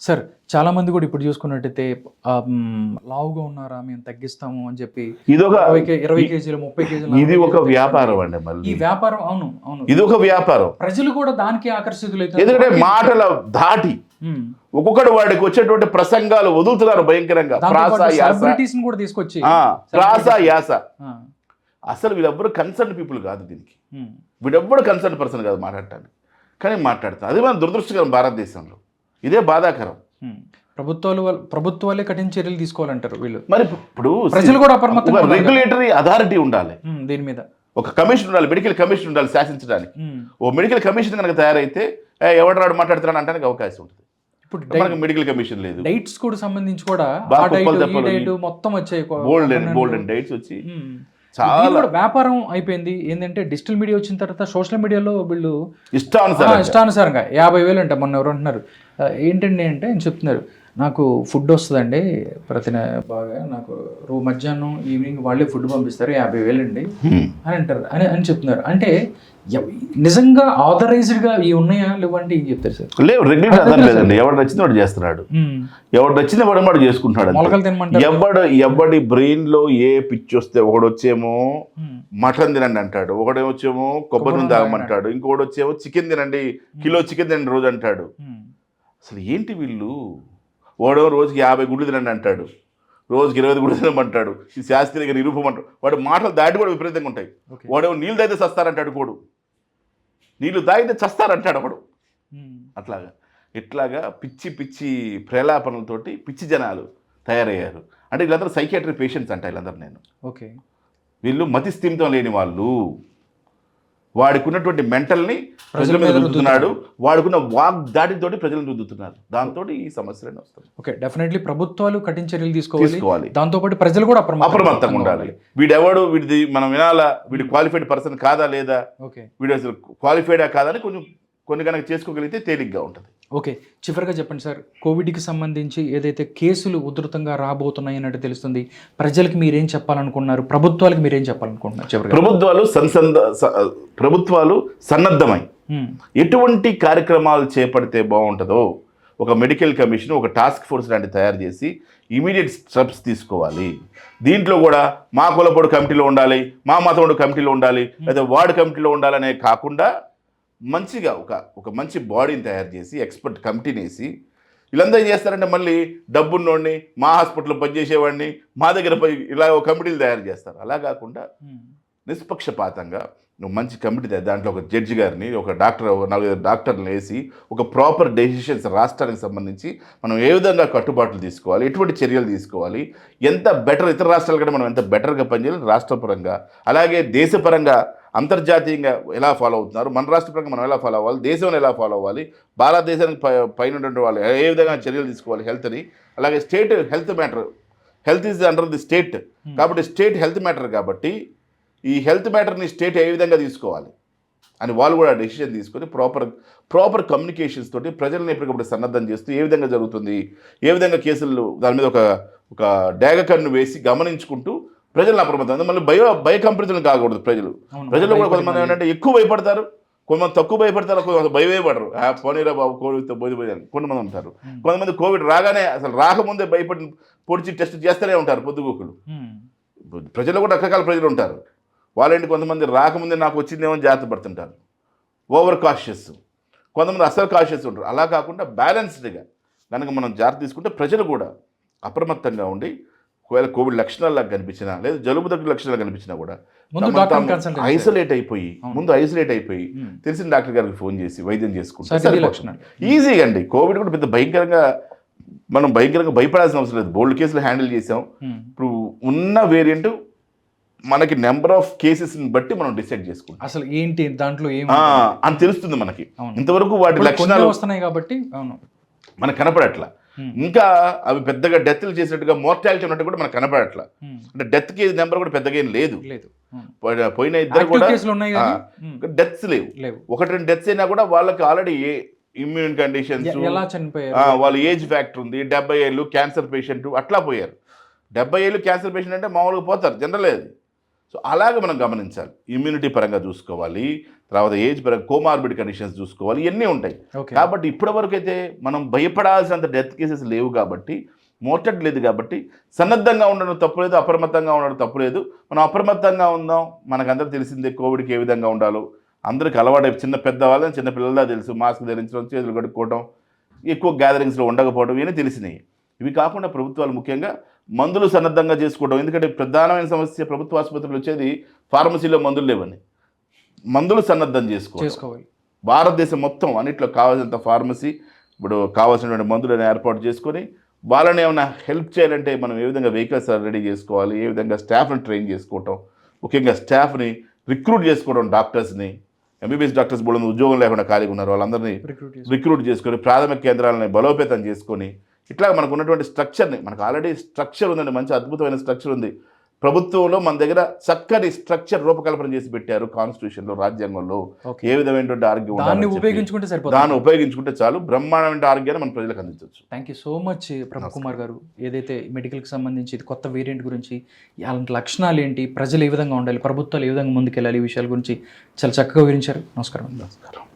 Sir చాలామంది కూడా ఇప్పుడు చూసుకున్నట్టయితే లావుగా ఉన్నారా మేము తగ్గిస్తాము అని చెప్పి ఇదొక 20 కేజీలు 30 కేజీలు ఇది 40 ఒక కేజీలు వ్యాపారం తగ్గించండి. అండి. ఈ మళ్ళీ వ్యాపారం అవును అవును ఇది ఒక వ్యాపారం. ప్రజలు కూడా దానికి ఆకర్షితులైతే ఎందుకంటే మాటల దాటి ఒక్కొక్కడు వాడికి వచ్చేటువంటి ప్రసంగాలు వదులుతున్నారు భయంకరంగా. ప్రాస యాస సెలబ్రిటీస్ కూడా తీసుకొచ్చి ప్రాస యాస. అసలు వీళ్ళెవ్వరు కన్సర్న్ పీపుల్ కాదు దీనికి. వీడెవ్వడు కన్సర్న్ పర్సన్ కాదు మాట్లాడటానికి, కానీ మాట్లాడతారు. అది మన దురదృష్టకరం భారతదేశంలో. ఇదే బాధాకరం. ప్రభుత్వాలే కఠిన చర్యలు తీసుకోవాలంటారు వీళ్ళు. మరి ఇప్పుడు ప్రజలు కూడా అప్రమత్తంగా ఉండాలి. రెగ్యులేటరీ అథారిటీ ఉండాలి, దీని మీద ఒక కమిషన్ ఉండాలి, మెడికల్ కమిషన్ ఉండాలి శాసించడానికి. ఓ మెడికల్ కమిషన్ కనుక తయారైతే ఎవడు రాడు మాట్లాడుతున్నాడు అంటానికి అవకాశం ఉంటుంది. ఇప్పుడు మనకి మెడికల్ కమిషన్ లేదు. డైట్స్ కూడా సంబంధించి కూడా మొత్తం వచ్చాయి, బోల్డెన్ డైట్స్ వచ్చి చాలా వ్యాపారం అయిపోయింది. ఏంటంటే డిజిటల్ మీడియా వచ్చిన తర్వాత సోషల్ మీడియాలో వీళ్ళు ఇష్టానుసారంగా 50,000 అంట. మొన్న ఎవరు అంటున్నారు ఏంటండి అంటే ఆయన చెప్తున్నారు, నాకు ఫుడ్ వస్తుందండి బాగా, నాకు మధ్యాహ్నం ఈవినింగ్ వాళ్ళే ఫుడ్ పంపిస్తారు, 50,000 అండి అని అంటారు అని చెప్తున్నారు. అంటే నిజంగా ఆథరైజ్డ్గా ఇవి ఉన్నాయా లేవంటే ఏం చెప్తారు సార్? లేవు, రెగ్యులేటర్ లేదండి. ఎవడు నచ్చింది వాడు చేస్తున్నాడు, ఎవడు నచ్చింది వాడు చేసుకుంటున్నాడు. ఎవడి బ్రెయిన్ లో ఏ పిచ్చి వస్తే ఒకడు వచ్చేమో మటన్ తినండి అంటాడు, ఒకడేమొచ్చేమో కొబ్బరి నూనె తాగమంటాడు, ఇంకొకటి వచ్చేమో చికెన్ తినండి, కిలో చికెన్ తినండి రోజు అంటాడు. అసలు ఏంటి వీళ్ళు? వాడో రోజుకి 50 గుడ్లు తినండి అంటాడు, రోజుకి 20 గుడ్లు తినమంటాడు. ఈ శాస్త్రీయ నిరూపం అంటాడు. వాడు మాటలు దాటి కూడా విపరీతంగా ఉంటాయి. వాడేమో నీళ్ళు తాగితే చస్తారంటాడు, కోడు నీళ్ళు తాగితే చస్తారంటాడు వాడు. అట్లాగా ఇట్లాగా పిచ్చి పిచ్చి ప్రేలాపనలతోటి పిచ్చి జనాలు తయారయ్యారు. అంటే వీళ్ళందరూ సైకియాట్రిక్ పేషెంట్స్ అంట వీళ్ళందరూ. నేను ఓకే, వీళ్ళు మతి స్థిమితం లేని వాళ్ళు. వాడికి ఉన్నటువంటి మెంటల్ని ప్రజల మీద రుద్దుతున్నాడు, వాడుకున్న వాగ్ దాటితోటి ప్రజలను రుద్దుతున్నారు. దాంతో ఈ సమస్యలను వస్తాయి. ఓకే, డెఫినెట్లీ ప్రభుత్వాలు కఠిన చర్యలు తీసుకోవాలి. దాంతోపాటు ప్రజలు కూడా అప్రమత్తంగా ఉండాలి. వీడెవడు, వీడిది మనం వినాలా, వీడి క్వాలిఫైడ్ పర్సన్ కాదా లేదా, వీడు అసలు క్వాలిఫైడా కాదా అని కొన్ని కనుక చేసుకోగలిగితే తేలిగ్గా ఉంటుంది. ఓకే, చివరిగా చెప్పండి సార్, కోవిడ్కి సంబంధించి ఏదైతే కేసులు ఉధృతంగా రాబోతున్నాయి అన్నట్టు తెలుస్తుంది, ప్రజలకు మీరేం చెప్పాలనుకుంటున్నారు, ప్రభుత్వాలకు మీరేం చెప్పాలనుకుంటున్నారు? ప్రభుత్వాలు సన్నద్ధమై ఎటువంటి కార్యక్రమాలు చేపడితే బాగుంటుందో ఒక మెడికల్ కమిషన్, ఒక టాస్క్ ఫోర్స్ లాంటి తయారు చేసి ఇమీడియట్ స్టెప్స్ తీసుకోవాలి. దీంట్లో కూడా మా కులపోడు కమిటీలో ఉండాలి, మా మతోడు కమిటీలో ఉండాలి, లేదా వార్డు కమిటీలో ఉండాలనే కాకుండా మంచిగా ఒక మంచి బాడీని తయారు చేసి ఎక్స్పర్ట్ కమిటీని వేసి వీళ్ళందరూ ఏం చేస్తారంటే మళ్ళీ డబ్బున్నోడిని, మా హాస్పిటల్లో పనిచేసేవాడిని మా దగ్గర ఇలా ఒక కమిటీలు తయారు చేస్తారు. అలా కాకుండా నిష్పక్షపాతంగా మంచి కమిటీ, దాంట్లో ఒక జడ్జి గారిని, ఒక డాక్టర్, 4 డాక్టర్లను వేసి ఒక ప్రాపర్ డెసిషన్స్ రాష్ట్రానికి సంబంధించి మనం ఏ విధంగా కట్టుబాట్లు తీసుకోవాలి, ఎటువంటి చర్యలు తీసుకోవాలి, ఎంత బెటర్ ఇతర రాష్ట్రాల కంటే మనం ఎంత బెటర్గా పనిచేయాలి రాష్ట్రపరంగా, అలాగే దేశపరంగా అంతర్జాతీయంగా ఎలా ఫాలో అవుతున్నారు, మన రాష్ట్రపరంగా మనం ఎలా ఫాలో అవ్వాలి, దేశంలో ఎలా ఫాలో అవ్వాలి, భారతదేశానికి పైన ఉన్నటువంటి వాళ్ళు ఏ విధంగా చర్యలు తీసుకోవాలి హెల్త్ని, అలాగే state health matter, health is under the state కాబట్టి స్టేట్ హెల్త్ మ్యాటర్ కాబట్టి ఈ హెల్త్ మ్యాటర్ని స్టేట్ ఏ విధంగా తీసుకోవాలి అని వాళ్ళు కూడా డెసిషన్ తీసుకొని ప్రాపర్ కమ్యూనికేషన్స్ తోటి ప్రజలను ఎప్పటికప్పుడు సన్నద్ధం చేస్తూ ఏ విధంగా జరుగుతుంది, ఏ విధంగా కేసులు, దాని మీద ఒక డేగ కన్ను వేసి గమనించుకుంటూ ప్రజలను అప్రమత్తం. మళ్ళీ భయకంపితులు కాకూడదు. ప్రజలు కూడా కొంతమంది ఏంటంటే ఎక్కువ భయపడతారు, కొంతమంది తక్కువ భయపడతారు, కొంతమంది భయమే పడరు. పోనీరా బాబు కోవిడ్తో పోయి కొంతమంది ఉంటారు. కొంతమంది కోవిడ్ రాగానే అసలు రాకముందే భయపడి పొడిచి టెస్ట్ చేస్తూనే ఉంటారు పొద్దుగూకులు. ప్రజలు కూడా రకరకాల ప్రజలు ఉంటారు. వాళ్ళేంటి, కొంతమంది రాకముందే నాకు వచ్చిందేమో జాగ్రత్త పడుతుంటారు, ఓవర్ కాషియస్, కొంతమంది అసలు కాషియస్ ఉంటారు. అలా కాకుండా బ్యాలెన్స్డ్గా కనుక మనం జాగ్రత్త తీసుకుంటే ప్రజలు కూడా అప్రమత్తంగా ఉండి ఒకవేళ కోవిడ్ లక్షణాలకు కనిపించినా లేదా జలుబు దగ్గర లక్షణాలు కనిపించినా కూడా ఐసోలేట్ అయిపోయి తెలిసిన డాక్టర్ గారికి ఫోన్ చేసి వైద్యం చేసుకుంటారు. ఈజీగా అండి. కోవిడ్ కూడా పెద్ద భయంకరంగా భయపడాల్సిన అవసరం లేదు. బోల్డ్ కేసులు హ్యాండిల్ చేసాం. ఇప్పుడు ఉన్న వేరియంట్ మనకి నెంబర్ ఆఫ్ కేసెస్ని బట్టి మనం డిసైడ్ చేసుకుంటాం అసలు ఏంటి దాంట్లో అని తెలుస్తుంది మనకి. ఇంతవరకు వాటి లక్షణాలు వస్తున్నాయి కాబట్టి మనకు కనపడట్లా. ఇంకా అవి పెద్దగా డెత్లు చేసినట్టుగా మోర్టాలిటీ ఉన్నట్టు కూడా మనకు కనపడట్లా. అంటే డెత్ కేసు నెంబర్ కూడా పెద్దగా ఏం లేదు. పోయిన ఇద్దరు కూడా డెత్స్ లేవు. 1-2 డెత్స్ అయినా కూడా వాళ్ళకి ఆల్రెడీ ఇమ్యూన్ కండిషన్స్, వాళ్ళ ఏజ్ ఫ్యాక్టర్ ఉంది, 70 ఏళ్ళు క్యాన్సర్ పేషెంట్ అట్లా పోయారు. 70 ఏళ్ళు క్యాన్సర్ పేషెంట్ అంటే మామూలుగా పోతారు, జనరల్ అది. సో అలాగే మనం గమనించాలి. ఇమ్యూనిటీ పరంగా చూసుకోవాలి, తర్వాత ఏజ్ పరంగా కోమార్బిడ్ కండిషన్స్ చూసుకోవాలి, ఇవన్నీ ఉంటాయి. ఓకే. కాబట్టి ఇప్పటివరకు అయితే మనం భయపడాల్సినంత డెత్ కేసెస్ లేవు కాబట్టి, మోర్టెడ్ లేదు కాబట్టి సన్నద్ధంగా ఉండడం తప్పులేదు, అప్రమత్తంగా ఉండడం తప్పులేదు. మనం అప్రమత్తంగా ఉందాం. మనకందరూ తెలిసిందే కోవిడ్కి ఏ విధంగా ఉండాలో, అందరికీ అలవాటు. చిన్న పెద్దవాళ్ళని చిన్న పిల్లలదా తెలుసు. మాస్క్ ధరించడం, చేతులు కడుక్కోవడం, ఎక్కువ గ్యాదరింగ్స్లో ఉండకపోవడం ఇవన్నీ తెలిసినాయి. ఇవి కాకుండా ప్రభుత్వాలు ముఖ్యంగా మందులు సన్నద్ధంగా చేసుకోవడం. ఎందుకంటే ప్రధానమైన సమస్య ప్రభుత్వ ఆసుపత్రులు వచ్చేది ఫార్మసీలో మందులు లేవని. మందులు సన్నద్ధం చేసుకోవాలి. భారతదేశం మొత్తం అన్నిట్లో కావాల్సినంత ఫార్మసీ, ఇప్పుడు కావాల్సినటువంటి మందులను ఏర్పాటు చేసుకొని వాళ్ళని ఏమైనా హెల్ప్ చేయాలంటే మనం ఏ విధంగా వెహికల్స్ రెడీ చేసుకోవాలి, ఏ విధంగా స్టాఫ్ని ట్రైన్ చేసుకోవటం, ముఖ్యంగా స్టాఫ్ని రిక్రూట్ చేసుకోవడం, డాక్టర్స్ని, ఎంబీబీఎస్ డాక్టర్స్ బోర్డు ఉద్యోగం లేకుండా ఖాళీగా ఉన్నారు వాళ్ళందరినీ రిక్రూట్ చేసుకొని ప్రాథమిక కేంద్రాలని బలోపేతం చేసుకొని, ఇట్లా మనకు ఉన్నటువంటి స్ట్రక్చర్ని, మనకు ఆల్రెడీ స్ట్రక్చర్ ఉందండి, మంచి అద్భుతమైన స్ట్రక్చర్ ఉంది. ప్రభుత్వంలో మన దగ్గర చక్కని స్ట్రక్చర్ రూపకల్పన చేసి పెట్టారు కాన్స్టిట్యూషన్లో, రాజ్యాంగంలో. ఏ విధమైనటువంటి ఆరోగ్యం దాన్ని ఉపయోగించుకుంటే సరిపోతుంది. దాన్ని ఉపయోగించుకుంటే చాలు, బ్రహ్మాండమైన ఆరోగ్యాన్ని మన ప్రజలకు అందించవచ్చు. థ్యాంక్ యూ సో మచ్ ప్రభు కుమార్ గారు. ఏదైతే మెడికల్కి సంబంధించి ఇది కొత్త వేరియంట్ గురించి, అలాంటి లక్షణాలు ఏంటి, ప్రజలు ఏ విధంగా ఉండాలి, ప్రభుత్వాలు ఏ విధంగా ముందుకెళ్ళాలి, ఈ విషయాల గురించి చాలా చక్కగా వివరించారు. నమస్కారం.